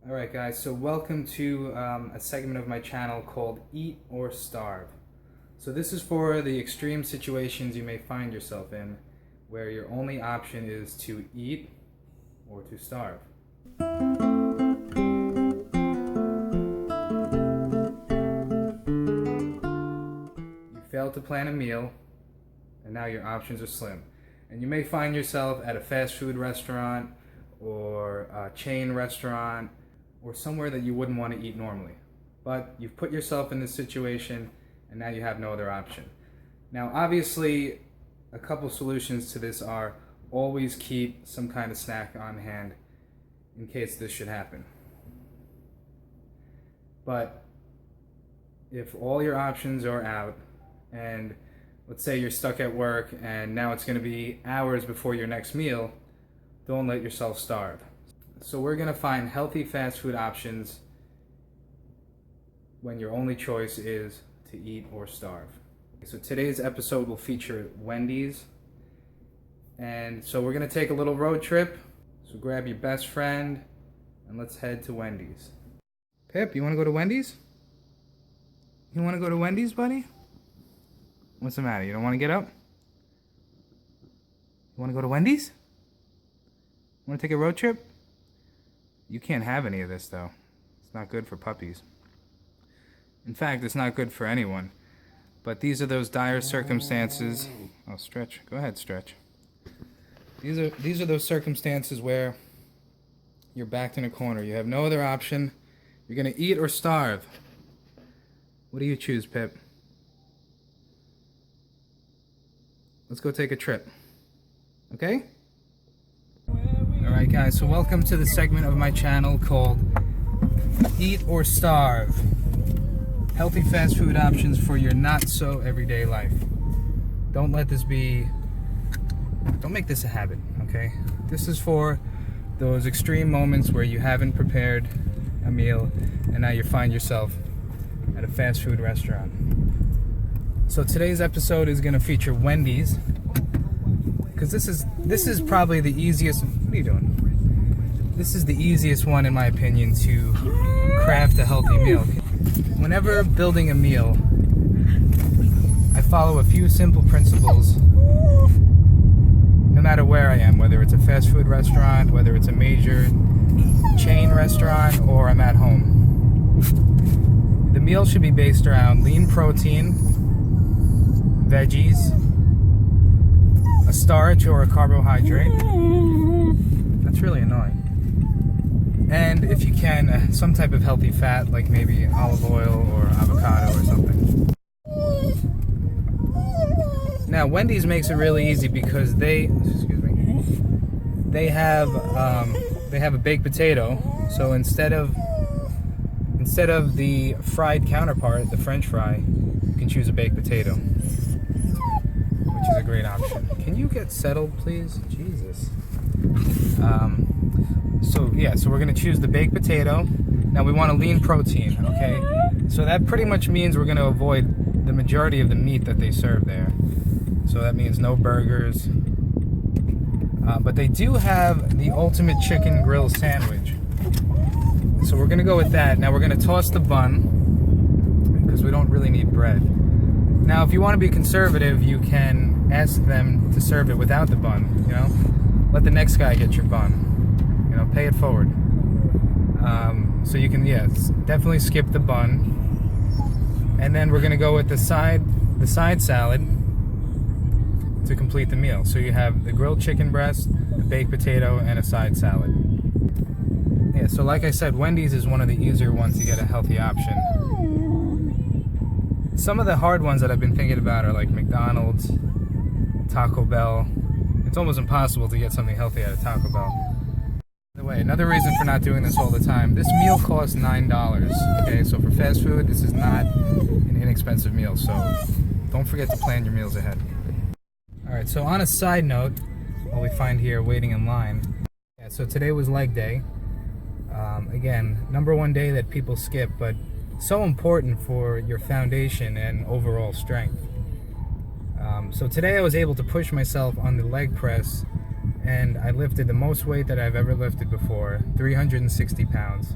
Alright guys, so welcome to a segment of my channel called Eat or Starve. So this is for the extreme situations you may find yourself in where your only option is to eat or to starve. You failed to plan a meal and now your options are slim. And you may find yourself at a fast food restaurant or a chain restaurant or somewhere that you wouldn't want to eat normally. But you've put yourself in this situation and now you have no other option. Now obviously a couple solutions to this are always keep some kind of snack on hand in case this should happen. But if all your options are out and let's say you're stuck at work and now it's going to be hours before your next meal, don't let yourself starve. So we're going to find healthy fast food options when your only choice is to eat or starve. So today's episode will feature Wendy's. And so we're going to take a little road trip. So grab your best friend and let's head to Wendy's. Pip, you want to go to Wendy's? You want to go to Wendy's, buddy? What's the matter? You don't want to get up? You want to go to Wendy's? Want to take a road trip? You can't have any of this, though. It's not good for puppies. In fact, it's not good for anyone. But these are those dire circumstances. Oh, stretch. Go ahead, stretch. These are those circumstances where you're backed in a corner. You have no other option. You're going to eat or starve. What do you choose, Pip? Let's go take a trip. Okay? Alright guys, so welcome to the segment of my channel called Eat or Starve. Healthy fast food options for your not so everyday life. Don't make this a habit, okay? This is for those extreme moments where you haven't prepared a meal and now you find yourself at a fast food restaurant. So today's episode is going to feature Wendy's, because this is probably the easiest. What are you doing? This is the easiest one, in my opinion, to craft a healthy meal. Whenever building a meal, I follow a few simple principles. No matter where I am, whether it's a fast food restaurant, whether it's a major chain restaurant, or I'm at home. The meal should be based around lean protein, veggies, a starch or a carbohydrate. That's really annoying. And if you can, some type of healthy fat, like maybe olive oil or avocado or something. Now, Wendy's makes it really easy because they have a baked potato. So instead of the fried counterpart, the French fry, you can choose a baked potato, which is a great option. Can you get settled, please? Jesus. So we're gonna choose the baked potato. Now we want a lean protein, okay? So that pretty much means we're gonna avoid the majority of the meat that they serve there. So that means no burgers. But they do have the ultimate chicken grill sandwich. So we're gonna go with that. Now we're gonna toss the bun because we don't really need bread. Now, if you want to be conservative, you can ask them to serve it without the bun, you know? Let the next guy get your bun. You know, pay it forward. So you can, definitely skip the bun. And then we're going to go with the side salad to complete the meal. So you have the grilled chicken breast, the baked potato, and a side salad. Yeah, so like I said, Wendy's is one of the easier ones to get a healthy option. Some of the hard ones that I've been thinking about are like McDonald's, Taco Bell. It's almost impossible to get something healthy out of Taco Bell. By the way, another reason for not doing this all the time, this meal costs $9. Okay, so for fast food, this is not an inexpensive meal, so don't forget to plan your meals ahead. Alright, so on a side note, what we find here waiting in line. Yeah, so today was leg day. Again, number one day that people skip, but so important for your foundation and overall strength. So today I was able to push myself on the leg press and I lifted the most weight that I've ever lifted before, 360 pounds.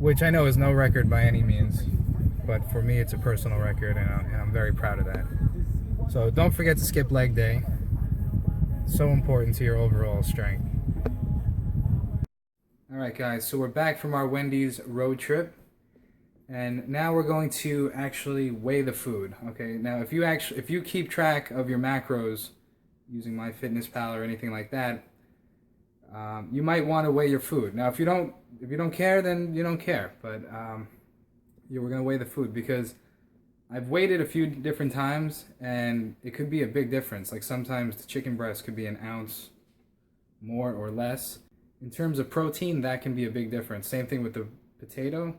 which I know is no record by any means, but for me it's a personal record, and I'm very proud of that. So don't forget to skip leg day. It's so important to your overall strength. Alright guys, so we're back from our Wendy's road trip, and now we're going to actually weigh the food. Okay, now if you keep track of your macros using MyFitnessPal or anything like that, you might want to weigh your food. Now if you don't care, then you don't care, but we're going to weigh the food because I've weighed it a few different times and it could be a big difference. Like sometimes the chicken breast could be an ounce more or less. In terms of protein, that can be a big difference. Same thing with the potato.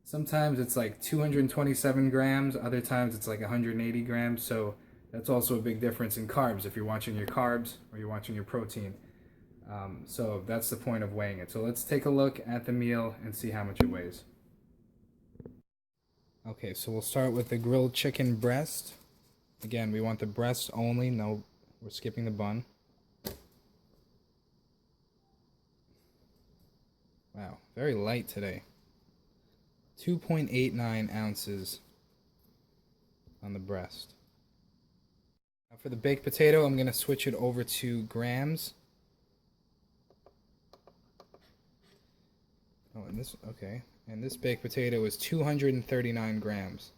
Sometimes it's like 227 grams, other times it's like 180 grams. So that's also a big difference in carbs if you're watching your carbs or you're watching your protein. So that's the point of weighing it. So let's take a look at the meal and see how much it weighs. Okay, so we'll start with the grilled chicken breast. Again, we want the breast only. No, we're skipping the bun. Wow, very light today. 2.89 ounces on the breast. Now for the baked potato, I'm going to switch it over to grams. Oh, and this, okay. And this baked potato is 239 grams.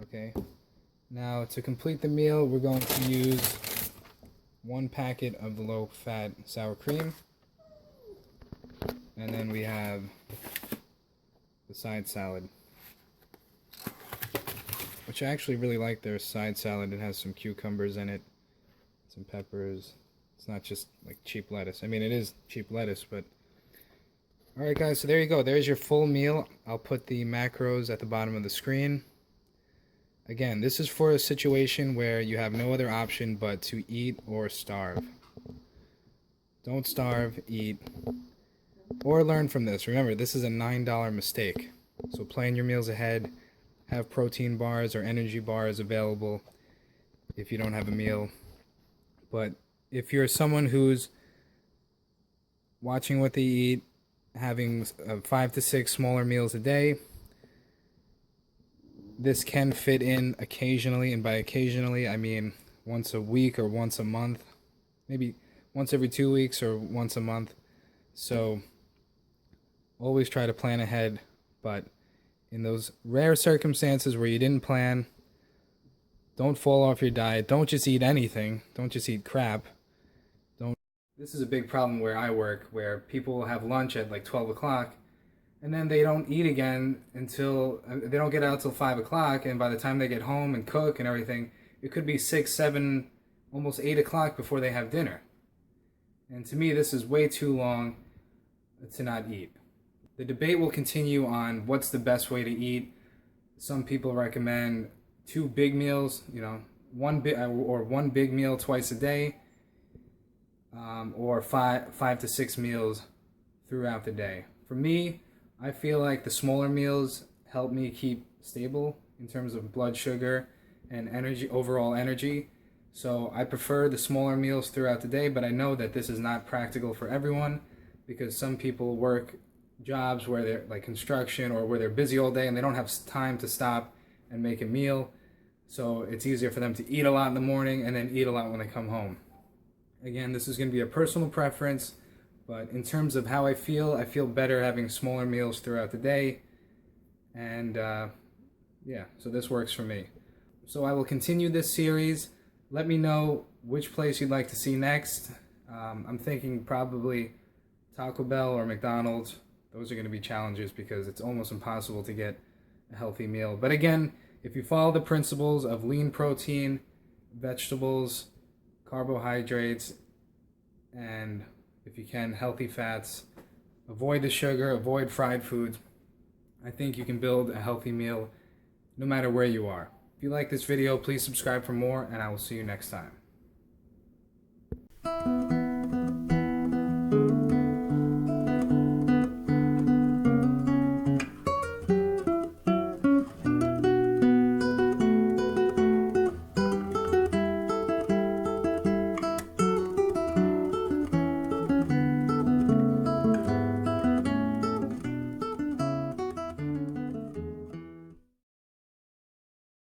Okay. Now to complete the meal, we're going to use 1 packet of the low-fat sour cream. And then we have the side salad, which I actually really like their side salad. It has some cucumbers in it, some peppers. It's not just like cheap lettuce. I mean, it is cheap lettuce, but... Alright guys, so there you go. There's your full meal. I'll put the macros at the bottom of the screen. Again, this is for a situation where you have no other option but to eat or starve. Don't starve, eat. Or learn from this. Remember, this is a $9 mistake. So plan your meals ahead. Have protein bars or energy bars available if you don't have a meal. But if you're someone who's watching what they eat, having 5 to 6 smaller meals a day, this can fit in occasionally, and by occasionally I mean once a week or once a month, maybe once every 2 weeks or once a month. So always try to plan ahead, but in those rare circumstances where you didn't plan, don't fall off your diet. Don't just eat anything. Don't just eat crap. This is a big problem where I work, where people will have lunch at like 12 o'clock and then they don't eat again until, they don't get out till 5 o'clock, and by the time they get home and cook and everything, it could be 6, 7, almost 8 o'clock before they have dinner. And to me, this is way too long to not eat. The debate will continue on what's the best way to eat. Some people recommend 2 big meals, one big meal twice a day, or five to 6 meals throughout the day. For me, I feel like the smaller meals help me keep stable in terms of blood sugar and energy, overall energy. So I prefer the smaller meals throughout the day, but I know that this is not practical for everyone because some people work jobs where they're like construction or where they're busy all day and they don't have time to stop and make a meal. So it's easier for them to eat a lot in the morning and then eat a lot when they come home. Again, this is going to be a personal preference, but in terms of how I feel better having smaller meals throughout the day. And yeah, so this works for me. So I will continue this series. Let me know which place you'd like to see next. I'm thinking probably Taco Bell or McDonald's. Those are going to be challenges because it's almost impossible to get a healthy meal. But again, if you follow the principles of lean protein, vegetables, carbohydrates, and if you can, healthy fats, avoid the sugar, avoid fried foods, I think you can build a healthy meal no matter where you are. If you like this video, please subscribe for more, and I will see you next time.